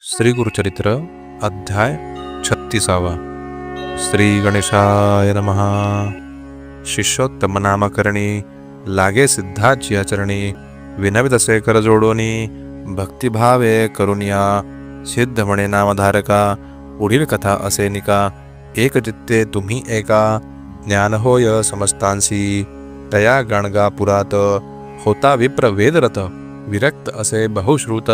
श्री गुरुचरित्र अध्याय 36। श्री गणेशाय नमः। शिष्योत्तम नामकरणी लागे सिद्धाची आचरणी, विनवित से कर जोडोनी भक्तिभावे करुनिया, सिद्ध म्हणे नामधारका पुढील कथा असे निका। एक चित्ते तुम्ही एका, ज्ञान होय समस्तांसी, तया गणगा पुरात होता विप्र वेदरत, विरक्त असे बहुश्रुत,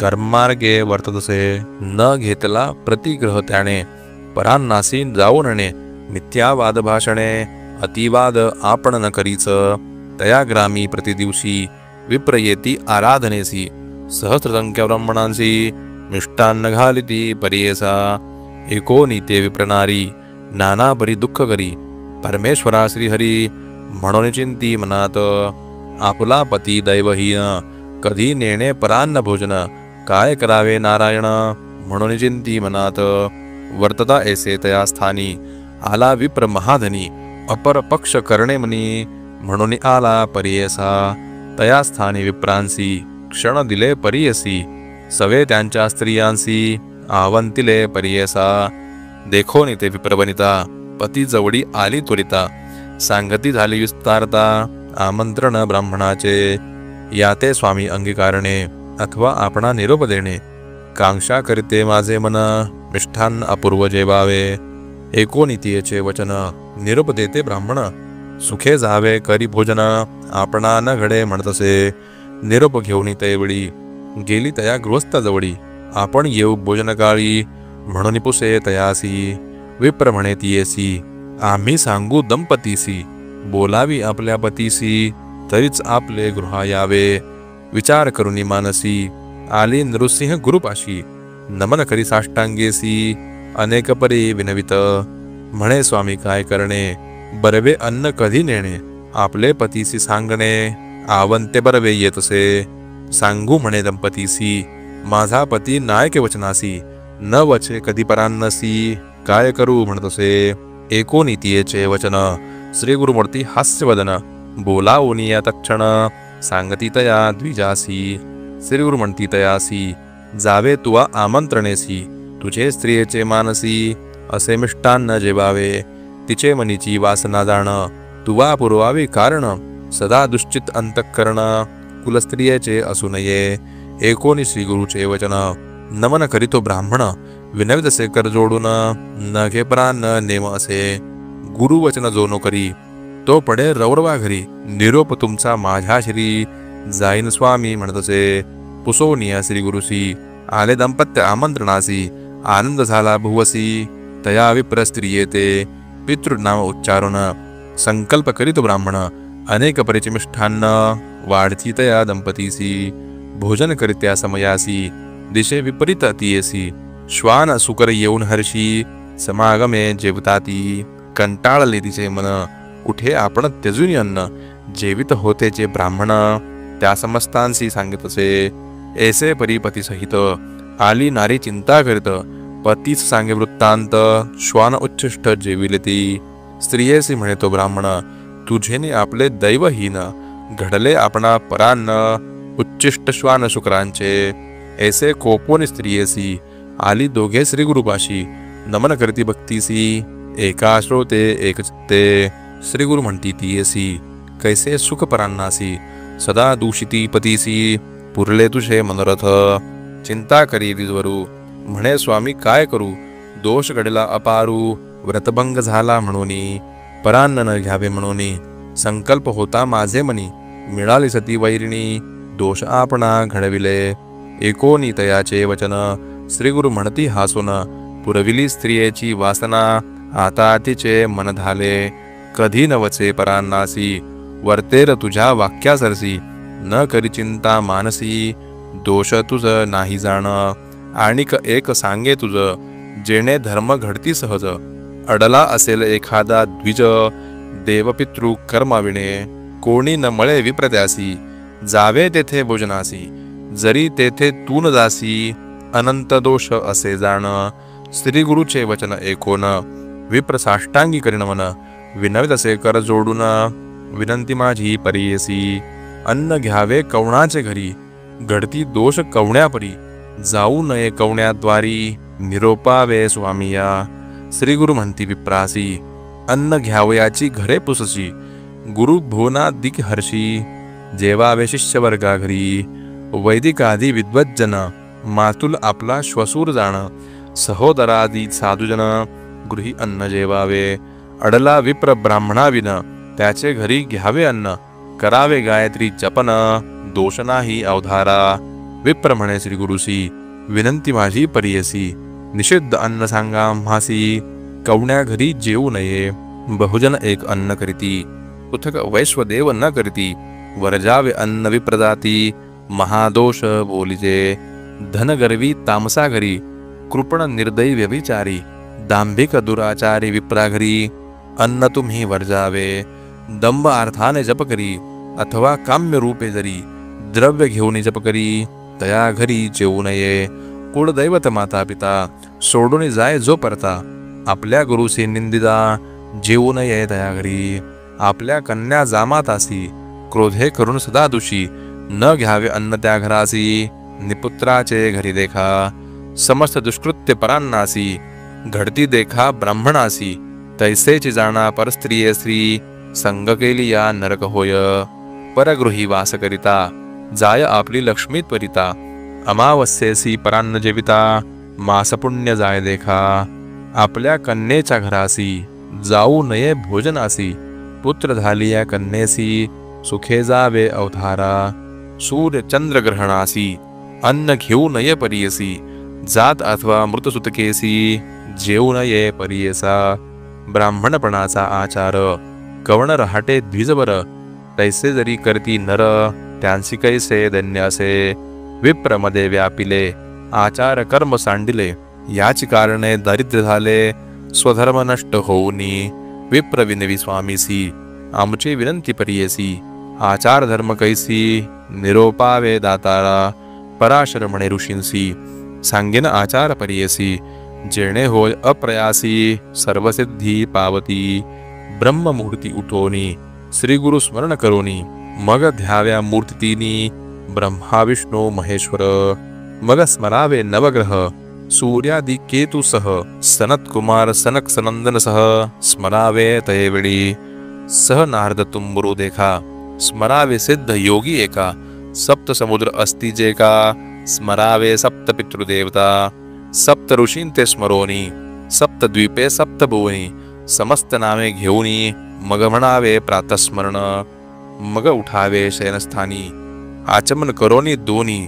कर्मार्गे वर्ततसे न घेतला प्रतिग्रह त्याने, परांनासी जाऊ नये मिथ्यावाद भाषणे, अतिवाद आपण न करीच, तया ग्रामी प्रतिदिवशी विप्र येती आराधनेसी, सहस्रसंख्या ब्राह्मणांसी मिष्टान्न घालिती परियेसा, एकोनी ते विप्रनारी नाना बरी दुःख करी, परमेश्वरा श्रीहरी म्हणून चिंती मनात, आपला पती दैवहीन कधी नेणे परान्न भोजन, काय करावे नारायण म्हणून चिंती मनात, वर्तता ऐसे तया स्थानी आला विप्र महाधनी, अपर पक्ष करणे मनी म्हणून आला परियसा, तया स्थानी विप्रांसी क्षण दिले परियसी, सवे त्यांच्या स्त्रियांसी आवंतिले परियसा, देखोनी ते विप्रवनिता पती जवळी आली त्वरिता, सांगती झाली विस्तारता आमंत्रण ब्राह्मणाचे, याते स्वामी अंगीकारणे अथवा आपणा निरोप देणे, कांक्षा करते माझे मन मिष्ठान्न अपूर्व जेवावे, एकोनितीयेचे वचन निरोप देते ब्राह्मण, सुखे जावे करी भोजन आपणा न घडे म्हणतसे, निरोप घेऊन तैवळी गेली तया गृहस्थाजवळी, आपण येऊ भोजनकाळी म्हणून पुसे तयासी, विप्र म्हणे तियेसी आम्ही सांगू दंपतीसी, बोलावी आपल्या पतीसी तरीच आपले गृहा यावे, विचार करुनी मानसी आली नृसिंह गुरुपाशी, नमन करी साष्टांगेसी अनेक परी विनवित, म्हणे स्वामी काय करणे बरवे अन्न कधी नेणे, आपले पतीसी सांगणे आवंते बरवे येतसे, सांगू म्हणे दंपतीसी माझा पती नायके वचनासी, न वचे कधी परान्नसी, काय करू म्हणतसे, एकोनितीयेचे वचन श्री गुरुमूर्ती हास्यवदन, बोलावूनी या तक्षण सांगती तया द्विजासी, श्री गुरु म्हणती तयासी जावे तुवा आमंत्रणेसी, तुझे स्त्रियेचे मानसी असे मिष्टान्न जेवावे, तिचे मनीची वासना जाण तुवा पुरवावी कारण, सदा दुश्चित अंतःकरण कुलस्त्रियेचे असू नये, एकोनी श्री गुरुचे वचन नमन करीतो ब्राह्मण, विनवित से कर जोडून न घे प्राण नेम असे, गुरुवचन जो नो करी तो पडे रौरवा घरी, निरोप तुमचा माझ्या श्री जाईन स्वामी म्हणतसे, पुसोनिया श्री गुरुसी आले दंपत्य आमंत्रणासी, आनंद झाला भुवसी तया विप्र स्त्री येते, पितृनाम उच्चारून संकल्प करीत ब्राह्मण, अनेक परिचे मिष्ठान्न वाढती तया दंपतीसी, भोजन करित्या समयासी दिशे विपरीत अतियेसी, श्वान सुकर येऊन हर्षी समागमे जेवताती, कंटाळले तिचे मन उठे आपण त्यजून अन्न, जेवित होते जे ब्राह्मण त्या समस्तांसी सांगितसे, ऐसे परिपती सहित आली नारी चिंता करीत, पतीच सांगे वृत्तांत श्वान उच्छिष्ट जेविले ती, स्त्रियेसी म्हणे तो ब्राह्मण तुझेने आपले दैवहीन, घडले आपणा परान्न उच्चिष्ट श्वान शुक्रांचे, ऐसे कोपोनी स्त्रियेसी आली दोघे श्री गुरुपाशी, नमन करती भक्तीसी एका श्रोते एक चित्ते, श्री गुरु म्हणती तियेसी कैसे सुख परांनासी, सदा दूषिती पतीसी पुरले तुझे मनोरथ, चिंता करी रिजवरू म्हणे स्वामी काय करू, दोष घडला अपारू व्रतभंग झाला म्हणूनी, परान्न न घ्यावे म्हणूनी संकल्प होता माझे मनी, मिळाली सती वैरिणी दोष आपणा घडविले, एकोनी तयाचे वचन श्री गुरु म्हणती हासून, पुरविली स्त्रियेची वासना आता तिचे मन झाले, कधी न वचे परान्नासी, वर्तेर तुझ्या वाक्यासरसी, न करी चिंता मानसी, दोष तुझ नाही जाण, आणिक एक सांगे तुझ जेणे धर्म घडती सहज, अडला असेल एखादा द्विज देवपितृ कर्माविणे, कोणी न मळे विप्रत्यासी, जावे तेथे भोजनासी, जरी तेथे तू न जासी, अनंत दोष असे जाण, श्री गुरुचे वचन ऐकोन विप्र साष्टांगी करीन मन, विनवित असे कर जोडून विनंती माझी परियेसी, अन्न घ्यावे कवणाचे घरी, घडती दोष कवण्यापरी, जाऊ नये कवण्याद्वारी, निरोपावे स्वामिया. श्री गुरु म्हणती विप्रासी, अन्न घ्यावयाची घरे पुसशी, गुरु भुवनादिक हर्षी. जेवावे शिष्य वर्गा घरी, वैदिकादी विद्वज्जन. मातुल आपला श्वसूर जाण, सहोदरादी साधुजन. गृही अन्न जेवावे, अडला विप्र ब्राह्मणाविन. त्याचे घरी घ्यावे अन्न, करावे गायत्री जपन. दोष नाही अवधारा. विप्र म्हणे श्री गुरुसी, विनंती माझी परियसी. निषिद्ध अन्न सांगा आम्हासी, कवण्या घरी जेवू नये. बहुजन एक अन्न करीती, पृथक वैश्वदेव न करीती. वरजावे अन्न विप्रदाती, महादोष बोलिजे. धनगर्वी तामसा घरी, कृपण निर्दयी व्यभिचारी. दांभिक दुराचारी विप्रा घरी, अन्न तुम्ही वर्जावे. दंभ अर्थाने जप करी, अथवा काम्य रूपे जरी. द्रव्य घेऊन जप करी, तया घरी जेवू नये. कुळदैवत माता पिता, सोडून जाय जो परता. आपल्या गुरुसी निंदिदा, जेवू नये तया घरी. आपल्या कन्या जामातासी, क्रोधे करून सदा दुषी. न घ्यावे अन्न त्या घरासी, निपुत्राचे घरी देखा. समस्त दुष्कृत्य परान्नासी, घडती देखा ब्राह्मणासी. तैसेची जाणा परस्त्रिये स्त्री, संग केली या नरक होय. परगृही वास करिता, जाय आपली लक्ष्मीत परिता. अमावस्येसी परान्न जेविता, मासपुण्य जाय देखा. आपल्या कन्येच्या घरासी, जाऊ नये भोजनासी. पुत्र झाली या कन्येसी, सुखे जावे अवधारा. सूर्य चंद्र ग्रहणासी, अन्न घेऊ नये परियसी. जात अथवा मृतसुतकेसी, जेवू नये परियसा. ब्राह्मणपणाचा आचार, कवण रहाटे द्विजवर. तैसे जरी करती नर, त्यांसी कैसे धन्य असे. विप्रमध्ये व्यापिले, आचार कर्म सांडिले. याची कारणे दारिद्र्य झाले, स्वधर्म नष्ट होऊनी. विप्र विनवी स्वामीसी, आमची विनंती परियसी. आचार धर्म कैसी, निरोपावे दातारा. पराशर म्हणे ऋषींसी, सांगेन आचार परियसी. जेणे होय अप्रयासी, सर्वसिद्धी पावती. ब्रह्ममुहूर्ती उठोनी, श्री गुरु स्मरण करोनी. मग ध्याव्या मूर्ती तिनी, ब्रह्मा विष्णू महेश्वर. मग स्मरावे नवग्रह, सूर्यादि केतुसह. सनत कुमार सनक सनंदन सह, स्मरावे तयेवेळी. सह नारद तुंबरू देखा, स्मरावे सिद्ध योगी एका. सप्त समुद्र अस्ति जे का, स्मरावे सप्त पितृदेवता. सप्त ऋषीं ते स्मरोनी, सप्त द्वीपे सप्त भुवनी. समस्त नामे घेऊनी, मग म्हणावे प्रातस्मरण. मग उठावे शयनस्थानी, आचमन करोनी दोनी.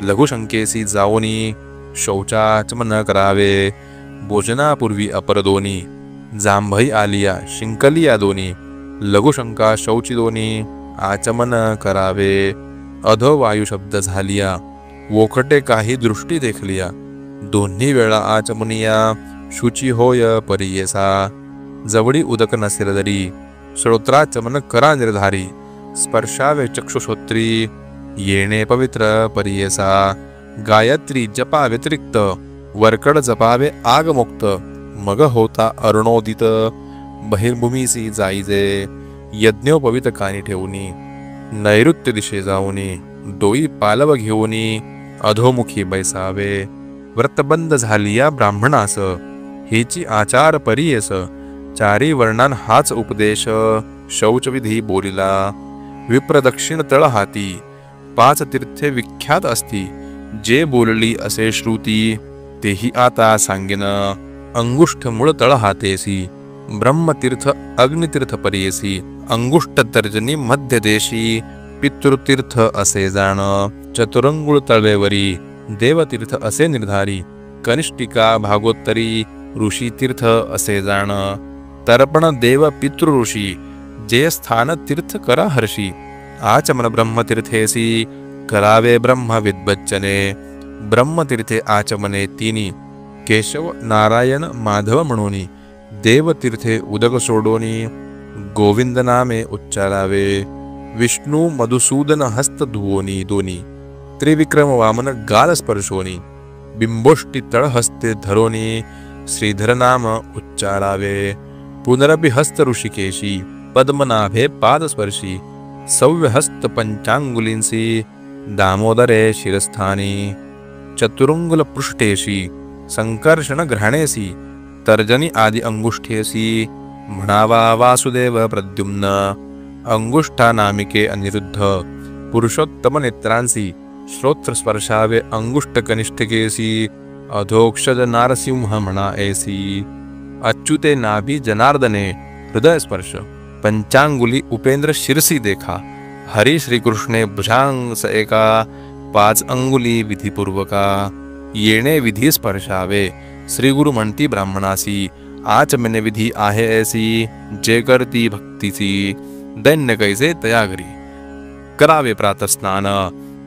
लघुशंकेसी जाओनी, शौचाचमन करावे. भोजनापूर्वी अपर दोनी, जांभई आलिया शिंकलिया दोनी. लघुशंका शौची दोनी, आचमन करावे. अधो वायू शब्द झालिया, वोखटे काही दृष्टी देखलिया. दोन्ही वेळा आचमनिया, शुची होय परियेसा. जवळी उदक नसेल दरी, श्रोत्राचमन करा निर्धारी. स्पर्शावे चक्षुश्रोत्री, येणे पवित्र परियेसा. गायत्री जपा व्यतिरिक्त, वरकड जपावे आगमुक्त. मग होता अरुणोदित, बहिर्भूमीसी जाईजे. यज्ञोपवित कानी ठेवूनी, नैऋत्य दिशे जाऊनी. डोई पालव घेऊनी, अधोमुखी बैसावे. व्रतबंध झालिया ब्राह्मणास, हेची आचार परियेस. चारी वर्णान हाच उपदेश, शौचविधी बोलिला. विप्रदक्षिण तळ हाती, 5 तीर्थे विख्यात असती. जे बोलली असे श्रुती, तेही आता सांगेन. अंगुष्ठ मूळ तळ हातेसी, ब्रह्मतीर्थ अग्नितीर्थ परियेसी. अंगुष्ठ तर्जनी मध्य देशी, पितृतीर्थ असे जाण. चतुरंगुळ तळवेवरी, देवतीर्थ असे निर्धारी. कनिष्ठिका भागोत्तरी, ऋषीतीर्थ असे जाण. तर्पण देव पितृ ऋषी, जे स्थान तीर्थ करा हर्षी. आचमन ब्रह्मतीर्थेसी, करावे ब्रह्म विद्वज्जने. ब्रह्मतीर्थे आचमने तिनी, केशव नारायण माधव म्हणूनी. देवतीर्थे उदक सोडोनी, गोविंद नामे उच्चारावे. विष्णू मधुसूदन हस्त धुवोनी दोनी. त्रिविक्रम वामन गाल स्पर्शोनी. बिंबोष्टी तळ हस्ते धरोनी, श्रीधर नाम उच्चारावे. पुनरपि हस्त ऋषिकेशी, पद्मनाभे पादस्पर्शी. सव्यहस्त पंचांगुलींसी, दामोदरे शिरस्थानी. चतुरंगुल पृष्ठेशी संकर्षण ग्रहणेसी तर्जनी आदि अंगुष्ठेसी म्हणावा वासुदेव प्रद्युम्न अंगुष्ठा नामिके अनिरुद्ध पुरुषोत्तम नेत्रांसी श्रोत्र स्पर्शावे अंगुष्ठ कनिष्ठकेसी अधोक्षज नारसिंह म्हणा ऐसी अच्युते नाभि जनार्दने हृदय स्पर्श पंचांगुली उपेंद्र शिरसी देखा हरि श्री कृष्णे भुजांग स एका 5 अंगुली विधिपूर्वका येणे विधी स्पर्शावे श्री गुरु म्हणती ब्राह्मणासी आचमने विधी आहे ऐसी जे करती भक्तीची दैन्य कैसे तया घरी करावे प्रातस्नान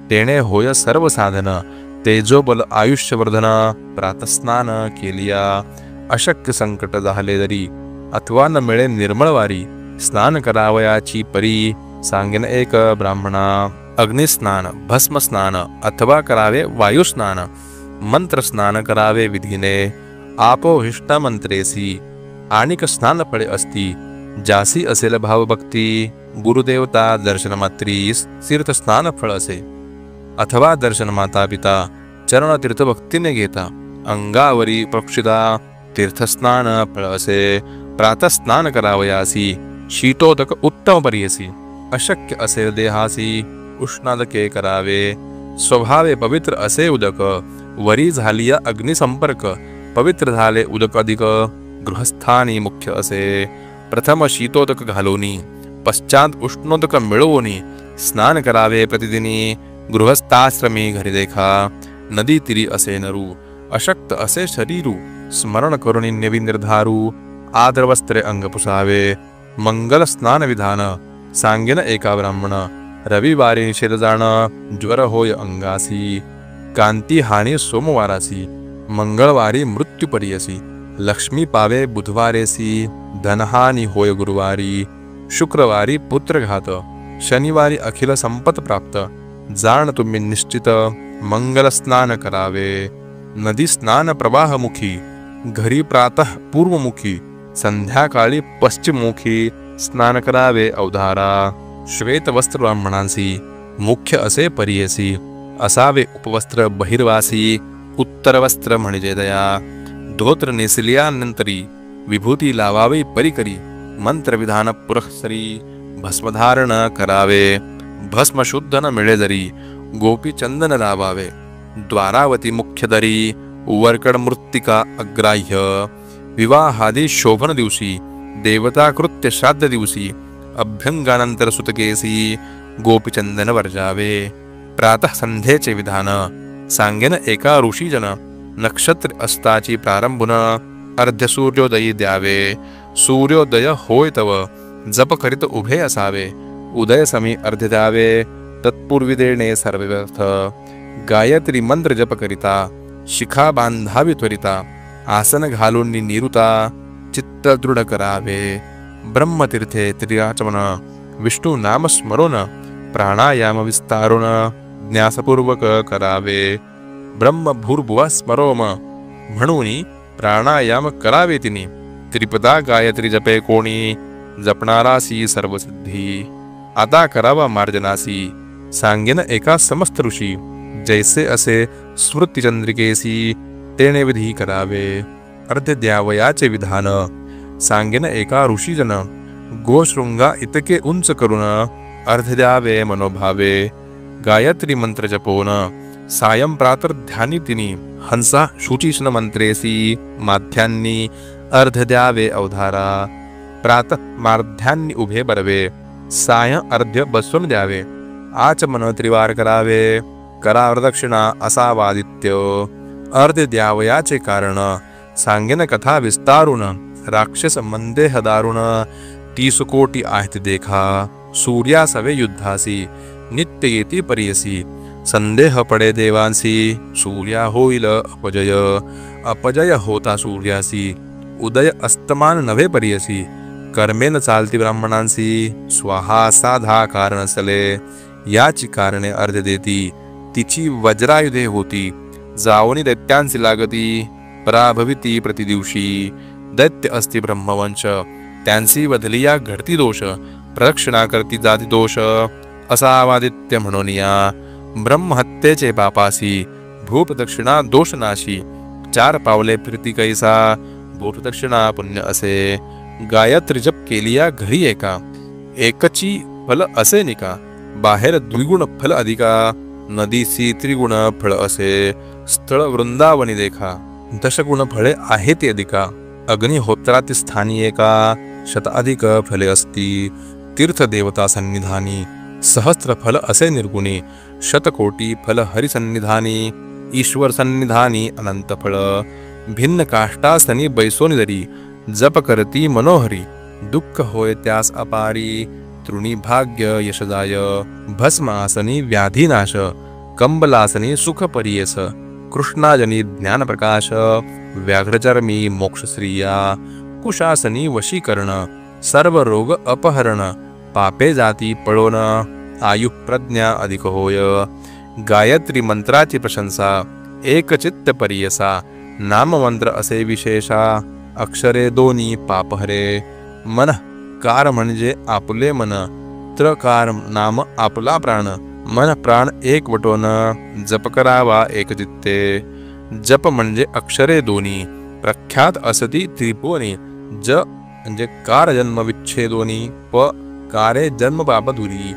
तेणे होय सर्व साधन तेजोबल आयुष्यवर्धन प्रातस्नान केलिया अशक्य संकट झाले जरी अथवा न मिळे निर्मळवारी स्नान करावयाची परी सांगेन एक ब्राह्मणा अग्निस्नान भस्मस्नान अथवा करावे वायुस्नान मंत्रस्नान करावे विधीने आपोहिष्ट मंत्रेसी आणिक स्नान फळे असती जासी असेल भावभक्ती गुरुदेवता दर्शनमात्रीस तीर्थस्नान फळ असे अथवा दर्शन माता पिता चरण तीर्थभक्तीने घेता अंगावरी प्रक्षिता तीर्थस्नान फळ असे प्रातस्नान करावयासी शीतोदक उत्तम पर्यसी अशक्य असे देहासी उष्णादके करावे स्वभावे पवित्र असे उदक वरी झालिया अग्निसंपर्क पवित्र झाले उदक अधिक गृहस्थानी मुख्य असे प्रथम शीतोदक घालोनी पश्चात उष्णोदक मिळवोनी स्नान करावे प्रतिदिनी गृहस्थाश्रमी घरी देखा नदी तिरी असे नरू अशक्त असे शरीरू स्मरण करुणी नेवी निर्धारू आद्रवस्त्रे अंग पुसावे मंगल स्नान विधान सांगेन एका ब्राह्मण रविवारी निषेध जाण ज्वर होय अंगासी कांती हानी सोमवारासी मंगळवारी मृत्यू पर्यसी लक्ष्मी पावे बुधवारेसी धनहानी होय गुरुवारी शुक्रवारी पुत्रघात शनिवारी अखिल संपत प्राप्त जाण तुम्ही निश्चित मंगल स्नान करावे नदी स्नान प्रवाहमुखी घरी प्रातः पूर्वमुखी संध्याकाळी पश्चिममुखी स्नान करावे अवधारा श्वेत वस्त्र ब्राह्मणांसी मुख्य असे परियसी असावे उपवस्त्र बहिर्वासी उत्तर वस्त्र म्हणजे दया धोत्र नेसल्यानंतरी विभूती लावावी परिकरी मंत्रविधान पुरस्सरी भस्मधारण करावे भस्म शुद्ध न मिळे जरी गोपी चंदन लावावे द्वारावती मुख्य दरी वरकड मृत्तिका अग्राह्य विवाहादी शोभन दिवशी देवताकृत्य श्राद्ध दिवशी अभ्यंगानंतर सुतकेसी गोपीचंदन वर्जावे प्रातः संध्येचे विधान सांगेन एका ऋषीजन नक्षत्र अस्ताची प्रारंभुन अर्ध्य सूर्योदयी द्यावे सूर्योदय होय तव जप करीत उभे असावे उदय समी अर्ध्य द्यावे तत्पूर्वी देणे सर्व व्यर्थ गायत्री मंत्र जप करिता शिखा बांधावी त्वरिता आसन घालून निरुता चित्त दृढ करावे ब्रह्मतीर्थे त्रियाचमन विष्णू नाम स्मरून प्राणायाम विस्तारून न्यासपूर्वक करावे ब्रह्म भूर्भुवा स्मरोम म्हणून प्राणायाम करावे तिनी त्रिपदा गायत्री जपे कोणी जपणारासी सर्वसिद्धी आता करावा मार्जनासी सांगेन एका समस्त ऋषी जैसे असे स्मृतिचंद्रिकेसी तेणे विधी करावे अर्ध्य द्यावयाचे विधान सांगेन एका ऋषीजन गोशृंगा इतके उंच करून अर्ध्य द्यावे मनोभावे गायत्री मंत्र जपोन सायं प्रातर ध्यानी तिनी हंसा शुचिष्ण मंत्रेसी माध्यान्नी अर्ध्य द्यावे अवधारा प्रातः मार्ध्यान्नी उभे बरवे साय अर्ध्य बसवून द्यावे आचमन त्रिवार करावे करा प्रदक्षिणा असावादित्य अर्ध्य द्यावयाचे कारण सांगेन कथा विस्तारून राक्षस मंदेह दारुण 30 कोटी आहेत देखा सूर्या सवे युद्धासी नित्य येती परियसी संदेह पडे देवांसी सूर्या होईल अपजय अपजय होता सूर्यासी उदय अस्तमान नव्हे परियसी कर्मेन चालती ब्राह्मणांसी स्वाहा साधा कारण सले याची कारणे अर्ध देती तिची वज्रायुधे होती जावनी दैत्यांसी लागती पराभविती प्रतिदिवशी दैत्य असती ब्रह्मवंश त्यांसी वधलिया घडती दोष प्रदक्षिणा करती जाती दोष असावादित्य म्हणून या ब्रह्महत्येचे पापासी भूप्रदक्षिणा दोषनाशी, 4 पावले फिरती कैसा, भूप्रदक्षिणा पुण्य असे. गायत्री जप केलिया घरी एका, एकची फल असे निका, बाहेर द्विगुण फल अधिका, नदीसी त्रिगुण फळ असे, स्थळ वृंदावनी देखा, दशगुण फळे आहे ती अधिका, अग्निहोत्राती स्थानी एका, शताधिक फले असती, तीर्थदेवता सन्निधानी, सहस्त्र फल असे निर्गुणी, शतकोटी फल हरिसन्निधानी, ईश्वर सन्निधानी अनंत फळ, भिन्न काष्टासनी बैसोनी जरी, जप करती मनोहरी, दुःख होय त्यास अपारी, तृणी भाग्य यशदाय, भस्मासनी व्याधीनाश, कंबलासनी सुख परियस, कृष्णाजनी ज्ञानप्रकाश, व्याघ्रचर्मी मोक्षश्रिया, कुशासनी वशीकरण, सर्व रोग अपहरण, पापे जाती पळोन, आयु प्रज्ञा अधिक होय. गायत्री मंत्राची प्रशंसा, एकचित्त परियसा, नाममंत्र असे विशेषा, अक्षरे दोन्ही पापहरे. मन कार म्हणजे आपले मन, त्रकार नाम आपला प्राण, मन प्राण एक वटोन, जप करावा एकचित्ते. जप म्हणजे अक्षरे दोन्ही, प्रख्यात असती त्रिपुवनी, ज म्हणजे कार जन्म विच्छेदोनी, प कारे जन्म पाप दुरी,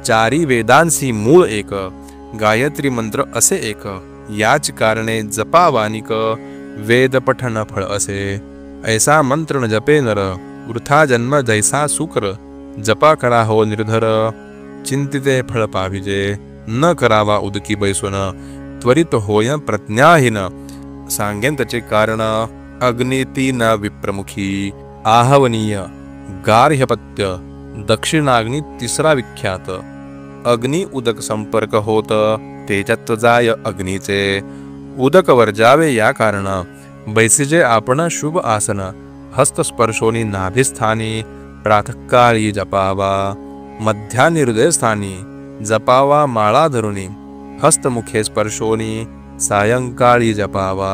चारी वेदांसी मूळ एक, गायत्री मंत्र असे एक, याच कारणे जपावानिक, वेद पठन फळ असे. ऐसा मंत्र न जपे नर, वृथा जन्म जैसा सुकर, जपा करा हो निर्धर, चिंतिते फळ पाविजे, न करावा उदकी बैसून, त्वरित होय प्रज्ञाहीन. सांगेन त्याचे कारण, अग्निती न विप्रमुखी, आहवनीय, गार्हपत्य, दक्षिणाग्नी तिसरा विख्यात, अग्नि उदक संपर्क होत, तेजात जाय अग्नीचे, उदक वर्जावे या कारण, बैसिजे आपण शुभ आसन, हस्तस्पर्शोनी नाभिस्थानी, प्रातःकाळी जपावा, मध्यान्ही हृदयस्थानी, जपावा माळा धरुनी, हस्तमुखे स्पर्शोनी, सायंकाळी जपावा,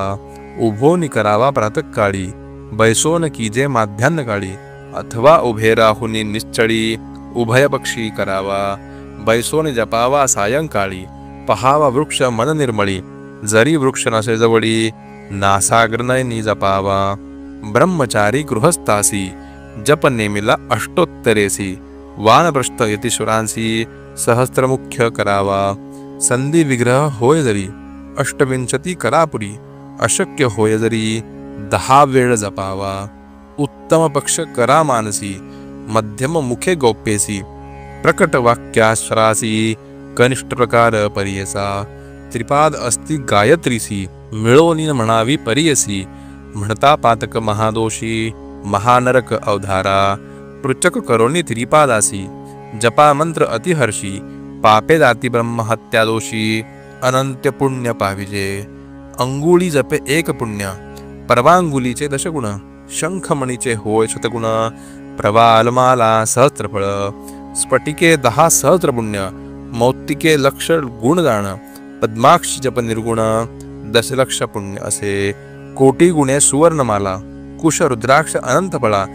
उभोनी करावा प्रातःकाळी, बैसोन कीजे माध्यान्हकाळी, अथवा उभे राहुनी निश्चळी, उभयपक्षी करावा, बैसोनी जपावा सायंकाळी, पहावा वृक्ष मन निर्मळी, जरी वृक्ष नसे जवळी, नासाग्रनयनी जपावा, ब्रह्मचारी गृहस्थासी, जप नेमिला अष्टोत्तरेसी, वानप्रस्थ यतीश्वरांसी, सहस्त्रमुख्य करावा, संधी विग्रह होय जरी, अष्टविंशती करापुरी, अशक्य होय जरी, 10 वेळ जपावा, उत्तम पक्ष करा मानसी, मध्यम मुखे गोप्येसी, प्रकट वाक्याश्रासी, कनिष्ठ प्रकार परियसा, त्रिपाद अस्ति गायत्रीसी, मिळोनी म्हणावी परियसी, म्हणता पातक महादोषी, महानरक अवधारा, पृचक करोनी त्रिपादासी, जपा मंत्र अतिहर्षी, पापे जाती ब्रह्महत्या दोषी, अनंत्य पुण्य पाविजे. अंगुळी जपे एक पुण्य, परवांगुलीचे दशगुण, शंखमणीचे होय शतगुण, प्रवालमाला सहस्त्रफळ, स्फटिके 10 सहस्त्र पुण्य, मौक्तिके लक्ष गुण जाण, पद्माक्षी जप निर्गुण, 10,00,000 पुण्य असे. कोटी गुणे सुवर्णमाला, कुश रुद्राक्ष अनंत फळा,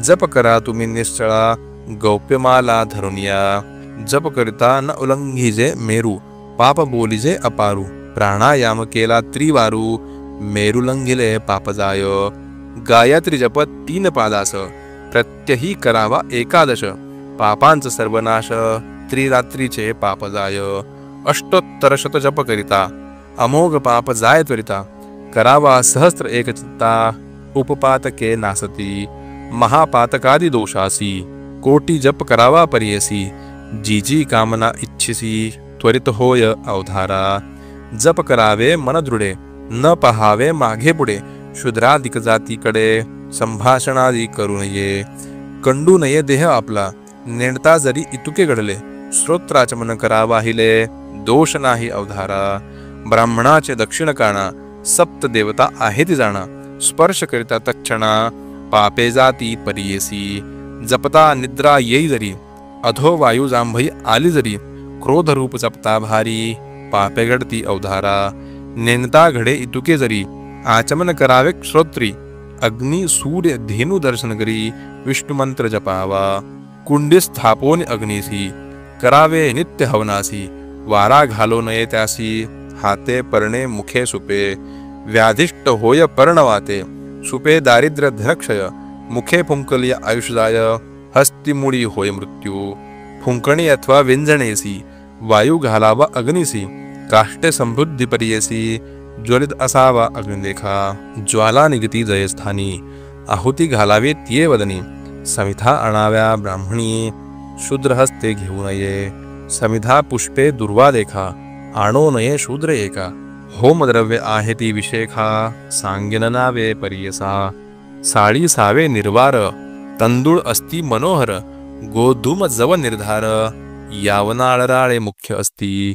जप करा तुम्ही निश्चळा, गौप्यमाला धरुनिया, जप करिता न उल्लंघिजे मेरू, पाप बोलिजे अपारू, प्राणायाम केला त्रिवारू, मेरू लंघिले पाप जाय. गायत्री जप 3 पादास, प्रत्यही करावा 11, पापांच सर्वनाश, त्रिरात्रीचे पाप जाय. अष्टोत्तर शत जप करिता, अमोघ पाप जाय त्वरिता, करावा सहस्त्र एकचित्ता, उपपातके नासती, महापातकादि दोषासी, कोटी जप करावा परियसी, जी जी कामना इच्छिसी, त्वरित होय अवधारा. जप करावे मन दृढे, न पहावे मागे पुढे, शूद्राधिक जातीकडे, संभाषणादी करू नये, कंडू नये देह आपला, नेणता जरी इतुके घडले, श्रोत्राचमन करावा हिले, दोष नाही अवधारा. ब्राह्मणाचे दक्षिण काना, सप्त देवता आहे ती जाणा, स्पर्श करिता तक्षणा, पापे जाती परियेसी, जपता निद्रा येई जरी, अधो वायू जांभई आली जरी, क्रोध रूप जपता भारी, पापे घडती अवधारा. नेनता घडे इतुके जरी, आचमन करावे श्रोत्री, अग्नि सूर्य धेनु दर्शन करी, विष्णु मंत्र जपावा. कुंडी स्थापोन अग्निसी, करावे नित्य हवनासी, वारा घालो नये त्यासी, हाते पर्णे मुखे सुपे, व्याधिष्ट होय पर्णवाते, सुपे दारिद्र्य धनक्षय, मुखे फुंकलिय आयुषदाय, हस्तिमुळी होय मृत्यू. फुंकणी अथवा विंजणेसी, वायू घालावा अग्निसी, काष्टे समृद्धी परियेसी, ज्वलित असावा अग्निलेखा. ज्वाला निगती जयस्थानी, आहुती घालावी तिये वदनी, समिधा आणाव्या ब्राह्मणी, शूद्र हस्ते घेऊ नये. समिधा पुष्पे दुर्वा देखा, आणो नये शूद्र एका. होमद्रव्य आहे ती विशेखा, सांगेन नावे परियसा. साळी सावे निर्वार, तंदूळ असती मनोहर, गोधूम जव निर्धार, यावनाळराळे मुख्य असती.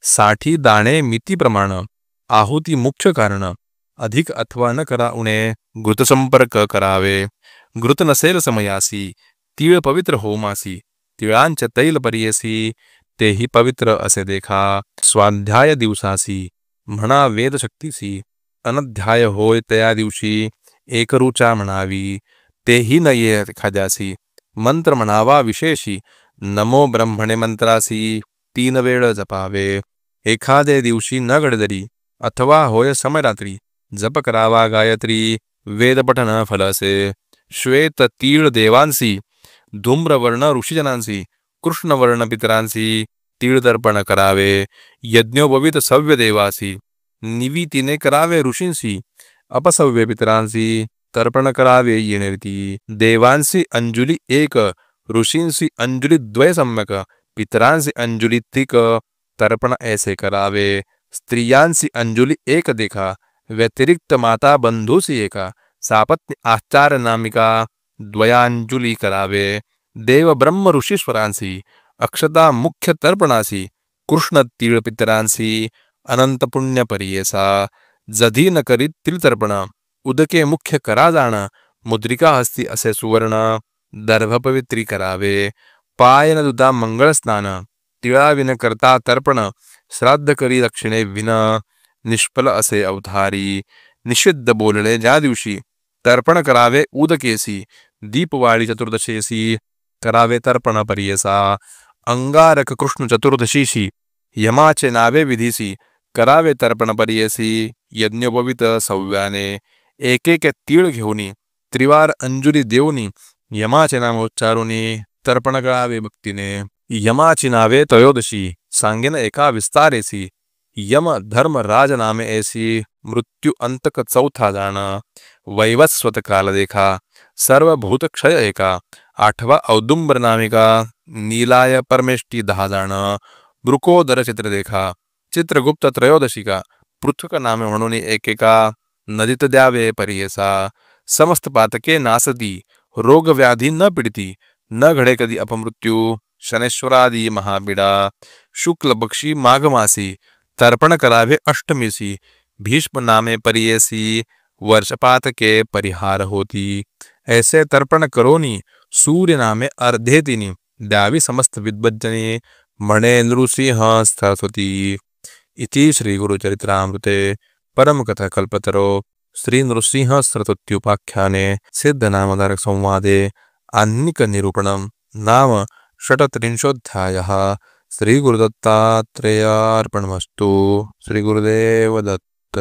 60 दाणे मिती प्रमाण, आहुती मुख्य कारण, अधिक अथवा न करा उणे, घृतसंपर्क करावे. घृत नसेल समयासी, तीळ पवित्र होमासी, तिळांचे तैल परियसी, तेही पवित्र असे देखा. स्वाध्याय दिवसासी, म्हणा वेदशक्तीसी, अनध्याय होय तया दिवशी, एकरुचा म्हणावी, तेही नये एखाद्यासी. मंत्र म्हणावा विशेषी, नमो ब्रह्मणे मंत्रासी, 3 वेळ जपावे. एखादे दिवशी न गडदरी, अथवा होय समरात्री, जप करावा गायत्री, वेदपठन फलसे. श्वेत तीळ देवांसी, धूम्रवर्ण ऋषीजनांसी, कृष्णवर्ण पितरांसी, तीळ तर्पण करावे. यज्ञोपवीत सव्य देवासी, निवितीने करावे ऋषींसी, अपसव्य पितरांसी, तर्पण करावे येणेरीती. देवांसी अंजुली 1, ऋषींसी अंजुली 2 सम्यक, पितरांसी अंजुली 3, तर्पण ऐसे करावे. स्त्रियांसी अंजुली 1 देखा, व्यतिरिक्त माता बंधूसी एका, सापत्नी आचार नामिका, द्वयांजुली करावे. देव ब्रह्म ऋषीश्वरांसी, अक्षता मुख्य तर्पणासी, कृष्ण तीळ पितरांसी, अनंत पुण्य परियेसा. जधी न करीत तिळ तर्पण, उदके मुख्य करा जाण, मुद्रिका हस्ती असे सुवर्ण, दर्भ पवित्री करावे. पाय न दुधा मंगळ स्नान, तिळाविन करता तर्पण, श्राद्ध करी दक्षिणे विन, निष्फल असे अवधारी. निषिद्ध बोलणे ज्या दिवशी, तर्पण करावे उदकेसी, दीपवाळी चतुर्दशीसी, करावे तर्पण परियसा. अंगारक कृष्ण चतुर्दशीशी, यमाचे नावे विधीसी, करावे तर्पण परियसी. यज्ञोपवीत सव्याने, एक तीळ घेऊनी, त्रिवार अंजुली देऊनी, यमाचे नाम उच्चारुनी, तर्पण करावे भक्तीने. यमाची नावे त्रयोदशी, सांगेन एका विस्तारेसी, यम धर्म राज नामे ऐसी, मृत्यू अंतक 4था जाण. वैवस्वत काल देखा, सर्वभूत क्षय एका, 8वा औदुंबर नामिका, नीलाय परमेष्टी 10 जाण. मृकोदर चित्र देखा, चित्रगुप्त त्रयोदशिका, पृथक नामे म्हणून एकेका, नदीत द्यावे परियसा. समस्त पातके नासती, रोग व्याधी न पीडिती, न घडे कधी अपमृत्यू, शनेश्वरादी महापीडा. शुक्ल पक्षी माघमासी, तर्पण करावे अष्टमीसी, भीष्म नामे परियेसी, वर्षपातके परिहार होती. ऐसे तर्पण करोनी, सूर्य नामे अर्धे तिनी, द्यावी समस्त विद्वज्जने, म्हणे नृसिंह सरस्वती. इति श्री गुरुचरित्रामृते परमकथा कल्पतरो श्री नृसिंह सरस्वत्युपाख्याने सिद्धनामधारक संवादे आह्निक निरूपणं नाम 38 श्री गुरुदत्तात्रेयार्पणमस्तु. श्री गुरुदेव दत्त.